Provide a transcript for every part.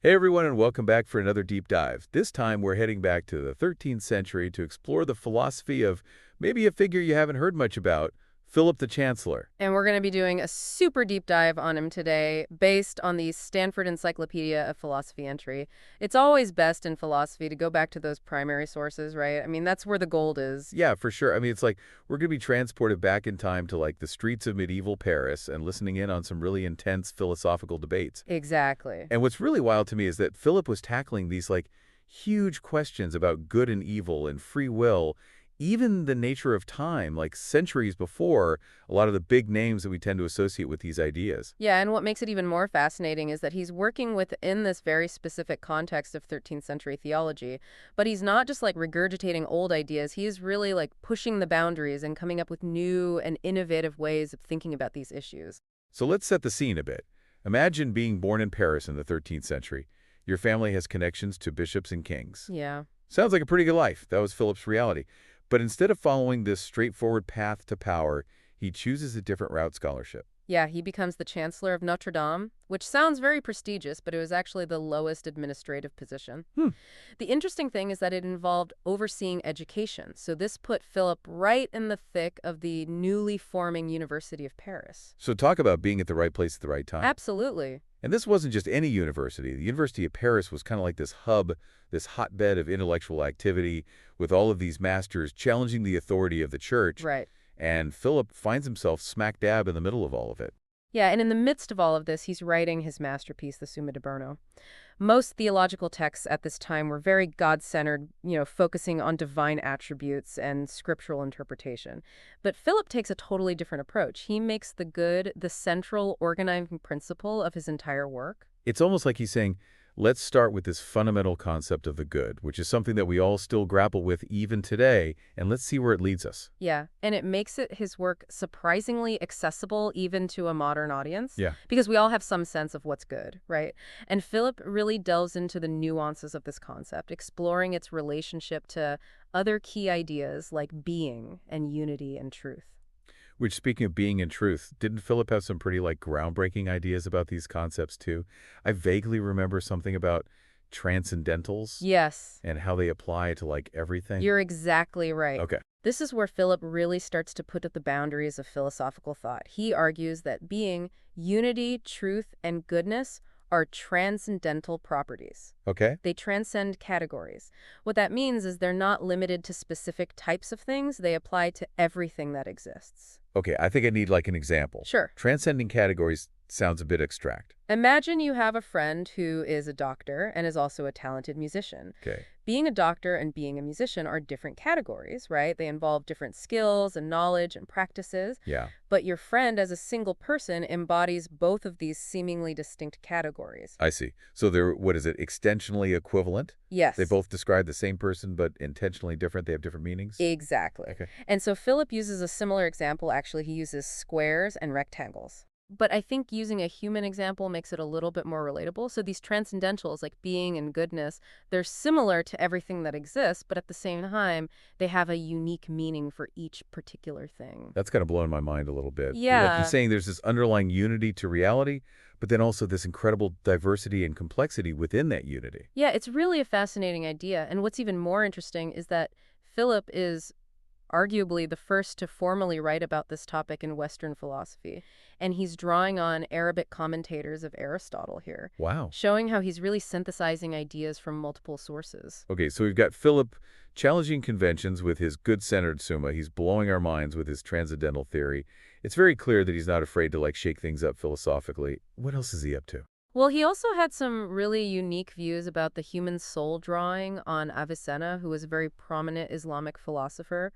Hey everyone, and welcome back for another deep dive. This time we're heading back to the 13th century to explore the philosophy of maybe a figure you haven't heard much about, Philip the Chancellor. And we're going to be doing a super deep dive on him today based on the Stanford Encyclopedia of Philosophy entry. It's always best in philosophy to go back to those primary sources, right? I mean, that's where the gold is. Yeah, for sure. I mean, it's like we're going to be transported back in time to like the streets of medieval Paris and listening in on some really intense philosophical debates. Exactly. And what's really wild to me is that Philip was tackling these like huge questions about good and evil and free will, even the nature of time, like centuries before a lot of the big names that we tend to associate with these ideas. Yeah, and what makes it even more fascinating is that he's working within this very specific context of 13th century theology, but he's not just like regurgitating old ideas. He's really like pushing the boundaries and coming up with new and innovative ways of thinking about these issues. So let's set the scene a bit. Imagine being born in Paris in the 13th century. Your family has connections to bishops and kings. Yeah. Sounds like a pretty good life. That was Philip's reality. But instead of following this straightforward path to power, he chooses a different route: scholarship. Yeah, he becomes the Chancellor of Notre Dame, which sounds very prestigious, but it was actually the lowest administrative position. Hmm. The interesting thing is that it involved overseeing education, so this put Philip right in the thick of the newly forming University of Paris. So talk about being at the right place at the right time. Absolutely. And this wasn't just any university. The University of Paris was kind of like this hub, this hotbed of intellectual activity with all of these masters challenging the authority of the church. Right. And Philip finds himself smack dab in the middle of all of it. Yeah, and in the midst of all of this, he's writing his masterpiece, the Summa de Bono. Most theological texts at this time were very God-centered, focusing on divine attributes and scriptural interpretation. But Philip takes a totally different approach. He makes the good the central organizing principle of his entire work. It's almost like he's saying, let's start with this fundamental concept of the good, which is something that we all still grapple with even today, and let's see where it leads us. Yeah, and it makes his work surprisingly accessible even to a modern audience. Yeah. Because we all have some sense of what's good, right? And Philip really delves into the nuances of this concept, exploring its relationship to other key ideas like being and unity and truth. Which, speaking of being and truth, didn't Philip have some pretty, like, groundbreaking ideas about these concepts, too? I vaguely remember something about transcendentals Yes, and how they apply to, like, everything. you're exactly right. Okay. This is where Philip really starts to put at the boundaries of philosophical thought. He argues that being, unity, truth, and goodness are transcendental properties. Okay. They transcend categories. What that means is they're not limited to specific types of things. They apply to everything that exists. Okay, I think I need, like, an example. Sure. Transcending categories sounds a bit abstract. Imagine you have a friend who is a doctor and is also a talented musician. Okay. Being a doctor and being a musician are different categories, right? They involve different skills and knowledge and practices. Yeah. But your friend, as a single person, embodies both of these seemingly distinct categories. I see. So they're, what is it, extensionally equivalent? Yes. They both describe the same person, but intentionally different. They have different meanings? Exactly. Okay. And so Philip uses a similar example. Actually, he uses squares and rectangles. But I think using a human example makes it a little bit more relatable. So these transcendentals, like being and goodness, they're similar to everything that exists, but at the same time, they have a unique meaning for each particular thing. That's kind of blowing my mind a little bit. Like Yeah. you're saying there's this underlying unity to reality, but then also this incredible diversity and complexity within that unity. Yeah, it's really a fascinating idea. And what's even more interesting is that Philip is arguably the first to formally write about this topic in Western philosophy. And he's drawing on Arabic commentators of Aristotle here, Wow. showing how he's really synthesizing ideas from multiple sources. Okay, so we've got Philip challenging conventions with his good-centered Summa. He's blowing our minds with his transcendental theory. It's very clear that he's not afraid to, like, shake things up philosophically. What else is he up to? Well, he also had some really unique views about the human soul, drawing on Avicenna, who was a very prominent Islamic philosopher.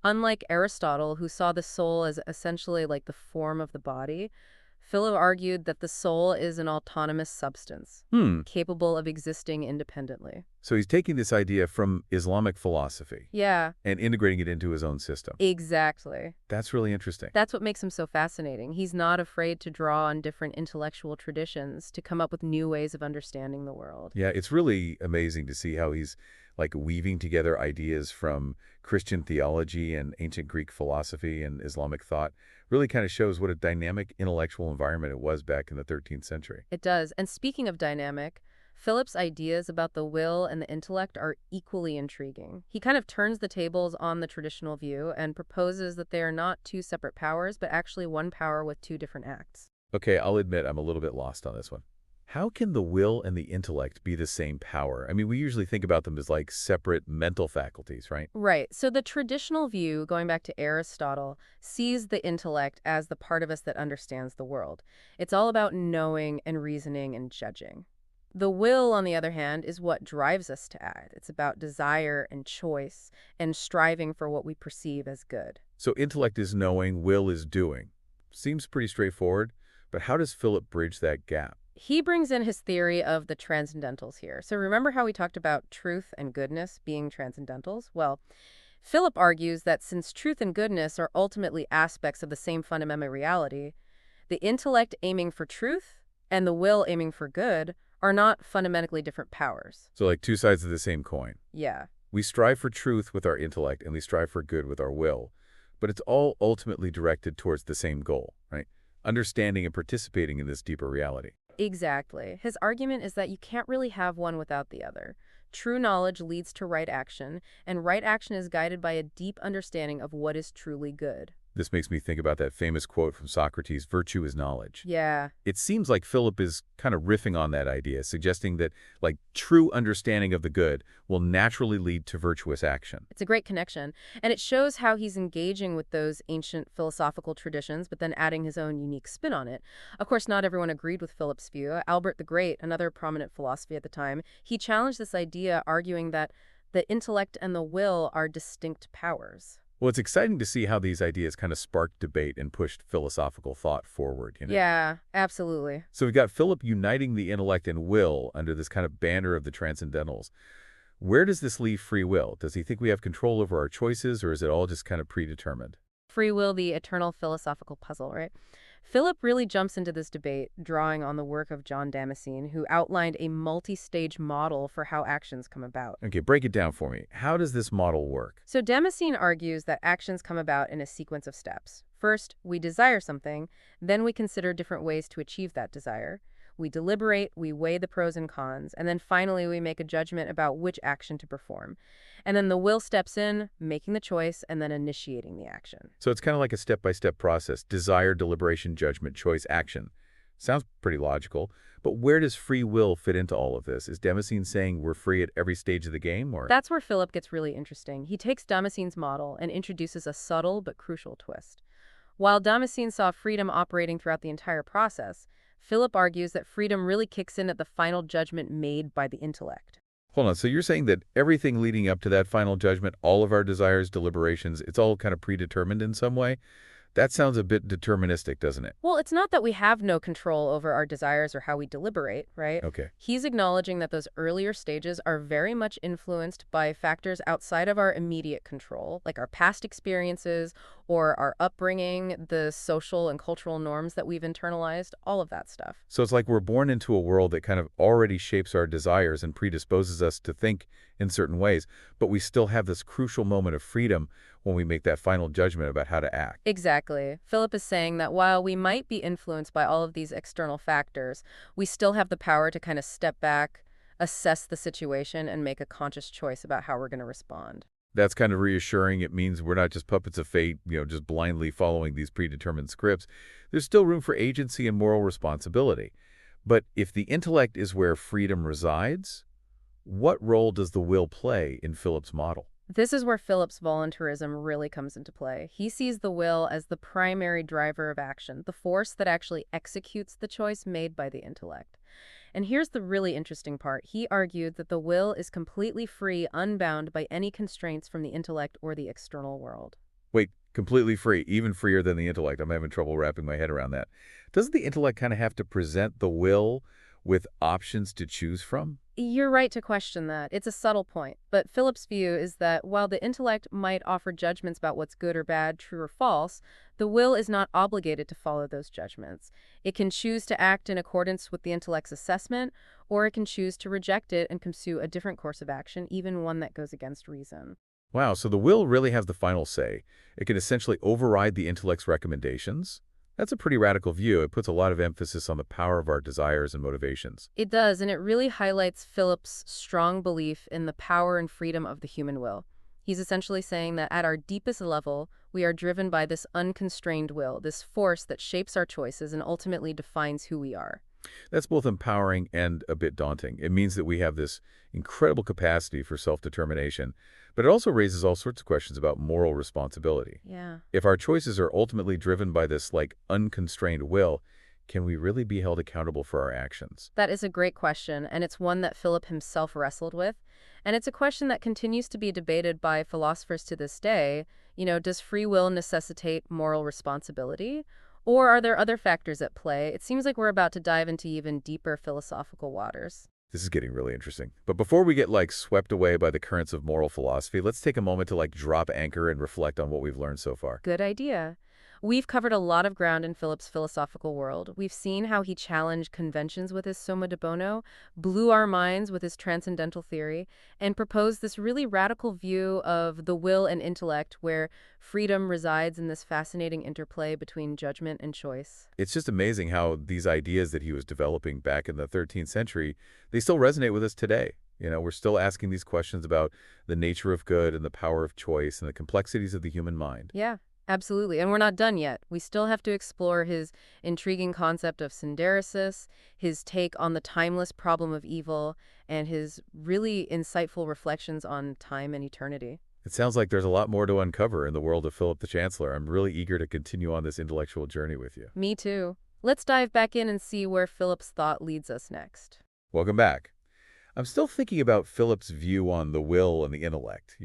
Unlike Aristotle, who saw the soul as essentially like the form of the body, Philip argued that the soul is an autonomous substance, Hmm. capable of existing independently. So he's taking this idea from Islamic philosophy Yeah, and integrating it into his own system. exactly. That's really interesting. That's what makes him so fascinating. He's not afraid to draw on different intellectual traditions to come up with new ways of understanding the world. Yeah, it's really amazing to see how he's like weaving together ideas from Christian theology and ancient Greek philosophy and Islamic thought. Really kind of shows what a dynamic intellectual environment it was back in the 13th century. It does. And speaking of dynamic, Philip's ideas about the will and the intellect are equally intriguing. He kind of turns the tables on the traditional view and proposes that they are not two separate powers, but actually one power with two different acts. Okay, I'll admit I'm a little bit lost on this one. How can the will and the intellect be the same power? I mean, we usually think about them as like separate mental faculties, right? Right. So the traditional view, going back to Aristotle, sees the intellect as the part of us that understands the world. It's all about knowing and reasoning and judging. The will, on the other hand, is what drives us to act. It's about desire and choice and striving for what we perceive as good. So intellect is knowing, will is doing. Seems pretty straightforward, but how does Philip bridge that gap? He brings in his theory of the transcendentals here. So remember how we talked about truth and goodness being transcendentals? Well, Philip argues that since truth and goodness are ultimately aspects of the same fundamental reality, the intellect aiming for truth and the will aiming for good are not fundamentally different powers. So like two sides of the same coin. Yeah, We strive for truth with our intellect and we strive for good with our will, but it's all ultimately directed towards the same goal, right? Understanding and participating in this deeper reality. exactly. His argument is that you can't really have one without the other. True knowledge leads to right action, and right action is guided by a deep understanding of what is truly good. This makes me think about that famous quote from Socrates, virtue is knowledge. Yeah, It seems like Philip is kind of riffing on that idea, suggesting that like true understanding of the good will naturally lead to virtuous action. it's a great connection. And it shows how he's engaging with those ancient philosophical traditions, but then adding his own unique spin on it. Of course, not everyone agreed with Philip's view. Albert the Great, another prominent philosopher at the time, he challenged this idea, arguing that the intellect and the will are distinct powers. Well, it's exciting to see how these ideas kind of sparked debate and pushed philosophical thought forward. Yeah, absolutely. So we've got Philip uniting the intellect and will under this kind of banner of the transcendentals. Where does this leave free will? Does he think we have control over our choices, or is it all just kind of predetermined? Free will, the eternal philosophical puzzle, right? Philip really jumps into this debate, drawing on the work of John Damascene, who outlined a multi-stage model for how actions come about. Okay, break it down for me. How does this model work? So Damascene argues that actions come about in a sequence of steps. First, we desire something, then we consider different ways to achieve that desire. We deliberate, we weigh the pros and cons, and then finally we make a judgment about which action to perform. And then the will steps in, making the choice, and then initiating the action. So it's kind of like a step-by-step process. Desire, deliberation, judgment, choice, action. Sounds pretty logical. But where does free will fit into all of this? Is Damascene saying we're free at every stage of the game, or? That's where Philip gets really interesting. He takes Damascene's model and introduces a subtle but crucial twist. While Damascene saw freedom operating throughout the entire process, Philip argues that freedom really kicks in at the final judgment made by the intellect. Hold on, so you're saying that everything leading up to that final judgment, all of our desires, deliberations, it's all kind of predetermined in some way? That sounds a bit deterministic, doesn't it? Well, it's not that we have no control over our desires or how we deliberate, right? Okay. He's acknowledging that those earlier stages are very much influenced by factors outside of our immediate control, like our past experiences or our upbringing, the social and cultural norms that we've internalized, all of that stuff. So it's like we're born into a world that kind of already shapes our desires and predisposes us to think in certain ways, but we still have this crucial moment of freedom when we make that final judgment about how to act. Exactly. Philip is saying that while we might be influenced by all of these external factors, we still have the power to kind of step back, assess the situation, and make a conscious choice about how we're going to respond. That's kind of reassuring. It means we're not just puppets of fate, just blindly following these predetermined scripts. There's still room for agency and moral responsibility. But if the intellect is where freedom resides, what role does the will play in Philip's model? This is where Philip's voluntarism really comes into play. He sees the will as the primary driver of action, the force that actually executes the choice made by the intellect. And here's the really interesting part. He argued that the will is completely free, unbound by any constraints from the intellect or the external world. Wait, completely free, even freer than the intellect. I'm having trouble wrapping my head around that. Doesn't the intellect kind of have to present the will with options to choose from? You're right to question that. It's a subtle point. But Philip's view is that while the intellect might offer judgments about what's good or bad, true or false, the will is not obligated to follow those judgments. It can choose to act in accordance with the intellect's assessment, or it can choose to reject it and pursue a different course of action, even one that goes against reason. Wow, so the will really has the final say. It can essentially override the intellect's recommendations. That's a pretty radical view. It puts a lot of emphasis on the power of our desires and motivations. It does, and it really highlights Philip's strong belief in the power and freedom of the human will. He's essentially saying that at our deepest level, we are driven by this unconstrained will, this force that shapes our choices and ultimately defines who we are. That's both empowering and a bit daunting. It means that we have this incredible capacity for self-determination, but it also raises all sorts of questions about moral responsibility. Yeah. If our choices are ultimately driven by this, like, unconstrained will, can we really be held accountable for our actions? That is a great question, and it's one that Philip himself wrestled with. And it's a question that continues to be debated by philosophers to this day. Does free will necessitate moral responsibility? Or are there other factors at play? It seems like we're about to dive into even deeper philosophical waters. This is getting really interesting. But before we get, like, swept away by the currents of moral philosophy, let's take a moment to, like, drop anchor and reflect on what we've learned so far. Good idea. We've covered a lot of ground in Philip's philosophical world. We've seen how he challenged conventions with his Summa de Bono, blew our minds with his transcendental theory, and proposed this really radical view of the will and intellect where freedom resides in this fascinating interplay between judgment and choice. It's just amazing how these ideas that he was developing back in the 13th century, they still resonate with us today. We're still asking these questions about the nature of good and the power of choice and the complexities of the human mind. Yeah, absolutely. And we're not done yet. We still have to explore his intriguing concept of synderesis, his take on the timeless problem of evil, and his really insightful reflections on time and eternity. It sounds like there's a lot more to uncover in the world of Philip the Chancellor. I'm really eager to continue on this intellectual journey with you. Me too. Let's dive back in and see where Philip's thought leads us next. Welcome back. I'm still thinking about Philip's view on the will and the intellect.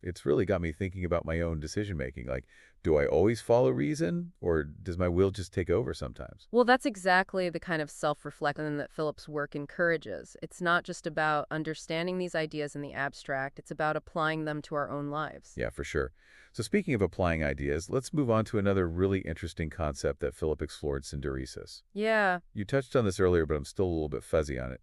It's really got me thinking about my own decision-making. Like, do I always follow reason, or does my will just take over sometimes? Well, that's exactly the kind of self-reflection that Philip's work encourages. It's not just about understanding these ideas in the abstract, it's about applying them to our own lives. Yeah, for sure. So speaking of applying ideas, let's move on to another really interesting concept that Philip explored, synderesis. Yeah. You touched on this earlier, but I'm still a little bit fuzzy on it.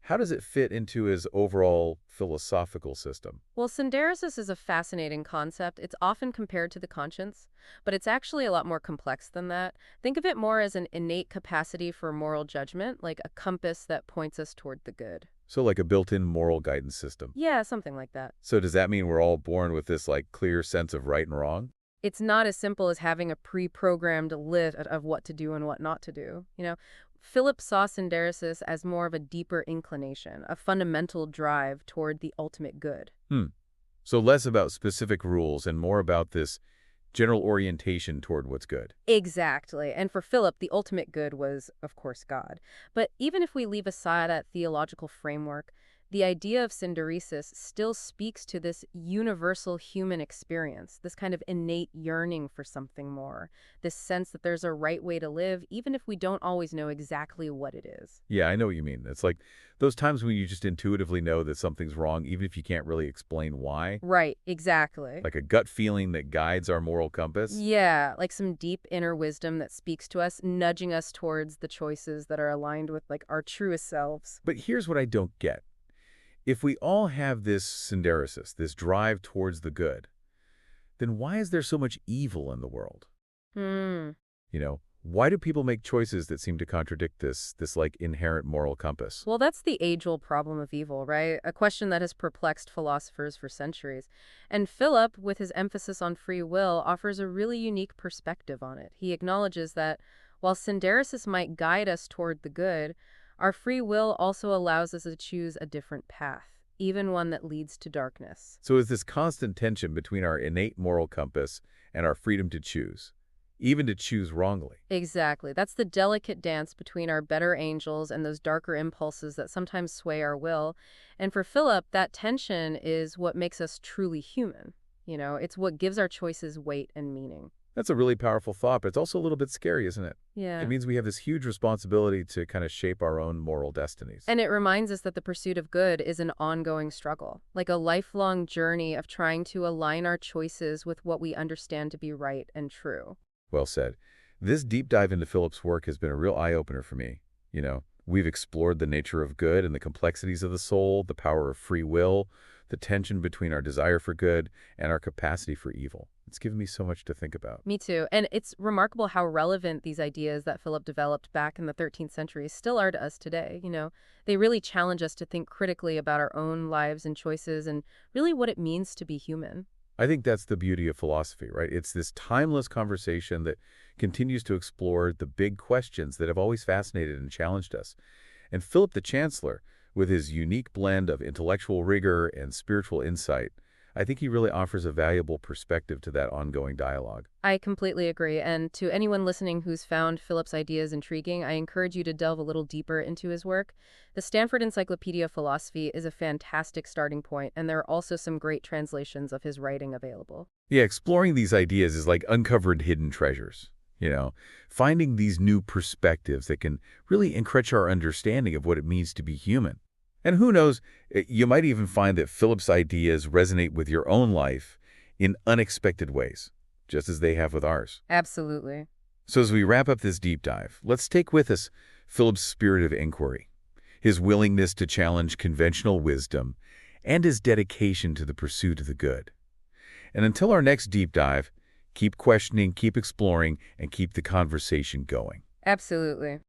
How does it fit into his overall philosophical system? Well, synderesis is a fascinating concept. It's often compared to the conscience, but it's actually a lot more complex than that. Think of it more as an innate capacity for moral judgment, like a compass that points us toward the good. So like a built-in moral guidance system. Yeah, something like that. So does that mean we're all born with this, like, clear sense of right and wrong? It's not as simple as having a pre-programmed list of what to do and what not to do. Philip saw synderesis as more of a deeper inclination, a fundamental drive toward the ultimate good. So less about specific rules and more about this general orientation toward what's good. Exactly. And for Philip, the ultimate good was, of course, God. But even if we leave aside that theological framework, the idea of synderesis still speaks to this universal human experience, this kind of innate yearning for something more, this sense that there's a right way to live, even if we don't always know exactly what it is. Yeah, I know what you mean. It's like those times when you just intuitively know that something's wrong, even if you can't really explain why. Right, exactly. Like a gut feeling that guides our moral compass. Yeah, like some deep inner wisdom that speaks to us, nudging us towards the choices that are aligned with like our truest selves. But here's what I don't get. If we all have this synderesis, this drive towards the good, then why is there so much evil in the world? Hmm. Why do people make choices that seem to contradict this like inherent moral compass? Well, that's the age-old problem of evil, right? A question that has perplexed philosophers for centuries. And Philip, with his emphasis on free will, offers a really unique perspective on it. He acknowledges that while synderesis might guide us toward the good, our free will also allows us to choose a different path, even one that leads to darkness. So is this constant tension between our innate moral compass and our freedom to choose, even to choose wrongly? Exactly. That's the delicate dance between our better angels and those darker impulses that sometimes sway our will. And for Philip, that tension is what makes us truly human. It's what gives our choices weight and meaning. That's a really powerful thought, but it's also a little bit scary, isn't it? Yeah. It means we have this huge responsibility to kind of shape our own moral destinies. And it reminds us that the pursuit of good is an ongoing struggle, like a lifelong journey of trying to align our choices with what we understand to be right and true. Well said. This deep dive into Philip's work has been a real eye-opener for me. We've explored the nature of good and the complexities of the soul, the power of free will, the tension between our desire for good and our capacity for evil. It's given me so much to think about. Me too. And it's remarkable how relevant these ideas that Philip developed back in the 13th century still are to us today. They really challenge us to think critically about our own lives and choices and really what it means to be human. I think that's the beauty of philosophy, right? It's this timeless conversation that continues to explore the big questions that have always fascinated and challenged us. And Philip the Chancellor, with his unique blend of intellectual rigor and spiritual insight, I think he really offers a valuable perspective to that ongoing dialogue. I completely agree. And to anyone listening who's found Philip's ideas intriguing, I encourage you to delve a little deeper into his work. The Stanford Encyclopedia of Philosophy is a fantastic starting point, and there are also some great translations of his writing available. Yeah, exploring these ideas is like uncovering hidden treasures. Finding these new perspectives that can really enrich our understanding of what it means to be human. And who knows, you might even find that Philip's ideas resonate with your own life in unexpected ways, just as they have with ours. Absolutely. So as we wrap up this deep dive, let's take with us Philip's spirit of inquiry, his willingness to challenge conventional wisdom, and his dedication to the pursuit of the good. And until our next deep dive, keep questioning, keep exploring, and keep the conversation going. Absolutely.